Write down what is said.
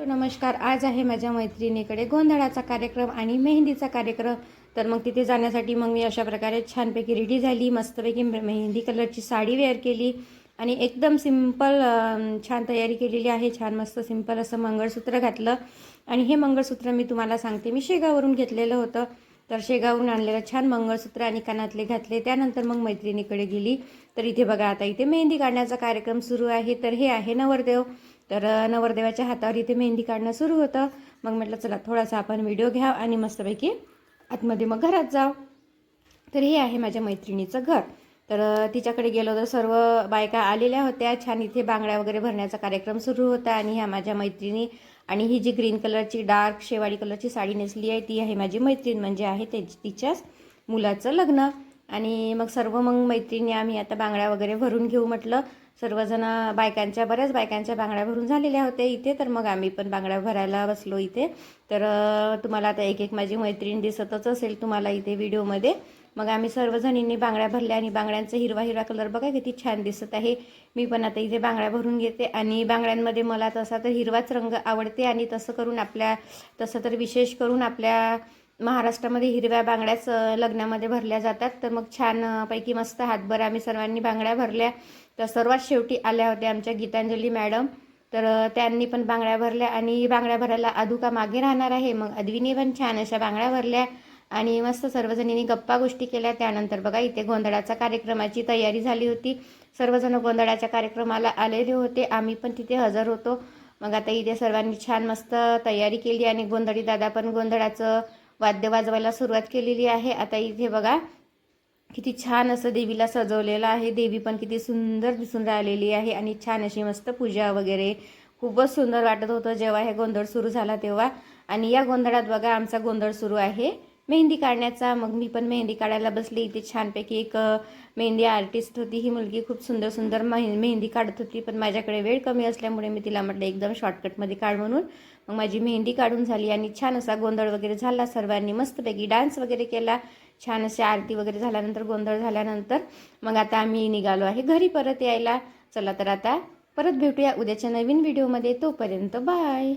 तो नमस्कार. आज आहे माझ्या मैत्रिणीकडे गोंधळाचा कार्यक्रम आणि मेहंदीचा कार्यक्रम. तर मग तिथे जाण्यासाठी मग मी अशा प्रकारे छानपैकी रेडी झाली. मस्तपैकी मेहंदी कलरची साडी वेअर केली आणि एकदम सिंपल छान तयारी केलेली आहे. छान मस्त सिंपल असं मंगळसूत्र घातलं. आणि हे मंगळसूत्र मी तुम्हाला सांगते, मी शेगावरून घेतलेलं होतं. तर शेगावरून आणलेलं छान मंगळसूत्र आणि कानातले घातले. त्यानंतर मग मैत्रिणीकडे गेली. तर इथे बघा, आता इथे मेहंदी काढण्याचा कार्यक्रम सुरू आहे. तर हे आहे नवरदेव. तर नवरदेवाच्या हातावर इथे मेहंदी काढणं सुरू होतं. मग म्हटलं चला थोडासा आपण व्हिडिओ घ्या आणि मस्तपैकी आतमध्ये मग घरात जाऊ. तर हे आहे माझ्या मैत्रिणीचं घर. तर तिच्याकडे गेलो तर सर्व बायका आलेल्या होत्या. छान इथे बांगड्या वगैरे भरण्याचा कार्यक्रम सुरू होता. आणि ह्या माझ्या मैत्रिणी. आणि ही जी ग्रीन कलरची डार्क शेवाळी कलरची साडी नेसली आहे ती आहे माझी मैत्रीण, म्हणजे आहे तिच्याच मुलाचं लग्न. आणि मग सर्व मैत्रिणी आम्ही आता बांगड्या वगैरे भरून घेऊ म्हटलं. सर्वजण बऱ्याच बायकांच्या बांगड्या भरून झालेल्या होत्या इथे. तर मग आम्ही पण बांगड्या भरायला बसलो इथे. तर तुम्हाला आता एक एक माझी मैत्रीण दिसतच असेल तुम्हाला इथे व्हिडिओमध्ये. मग आम्ही सर्वजणींनी बांगड्या भरल्या आणि बांगड्यांचा हिरवा हिरवा कलर बघा किती छान दिसत आहे. मी पण आता इथे बांगड्या भरून घेते. आणि बांगड्यांमध्ये मला तसा तर हिरवाच रंग आवडते. आणि तसं तर विशेष करून आपल्या महाराष्ट्रामध्ये हिरव्या बांगड्याच लग्नामध्ये भरल्या जातात. तर मग छानपैकी मस्त हातभर आम्ही सर्वांनी बांगड्या भरल्या. तर सर्वात शेवटी आल्या होत्या आमच्या गीतांजली मॅडम. तर त्यांनी पण बांगड्या भरल्या. आणि बांगड्या भरायला अधुका मागे राहणार आहे. मग अद्विनी पण छान अशा बांगड्या भरल्या आणि मस्त सर्वजणींनी गप्पा गोष्टी केल्या. त्यानंतर बघा इथे गोंधळाच्या कार्यक्रमाची तयारी झाली होती. सर्वजण गोंधळाच्या कार्यक्रमाला आलेले होते. आम्ही पण तिथे हजर होतो. मग आता इथे सर्वांनी छान मस्त तयारी केली आणि गोंधळी दादा पण गोंधळाचं वाद्य वाजवायला सुरुवात केलेली आहे. आता इथे बघा किती छान असं देवीला सजवलेलं आहे. देवी पण किती सुंदर दिसून राहिलेली आहे. आणि छान अशी मस्त पूजा वगैरे खूपच सुंदर वाटत होतं जेव्हा हे गोंधळ सुरू झाला तेव्हा. आणि या गोंधळात बघा आमचा गोंधळ सुरू आहे मेहंदी काढण्याचा. मग मी पण मेहंदी काढायला बसली. इथे छानपैकी एक मेहंदी आर्टिस्ट होती. ही मुलगी खूप सुंदर सुंदर मेहंदी काढत होती. पण माझ्याकडे वेळ कमी असल्यामुळे मी तिला म्हटलं एकदम शॉर्टकटमध्ये काढ म्हणून. मग माझी मेहंदी काढून झाली आणि छान असा गोंधळ वगैरे झाला. सर्वांनी मस्तपैकी डान्स वगैरे केला. छान अशी आरती वगैरे झाल्यानंतर गोंधळ झाल्यानंतर मग आता आम्ही निघालो आहे घरी परत यायला. चला तर आता परत भेटूया उद्याच्या नवीन व्हिडिओमध्ये. तोपर्यंत बाय.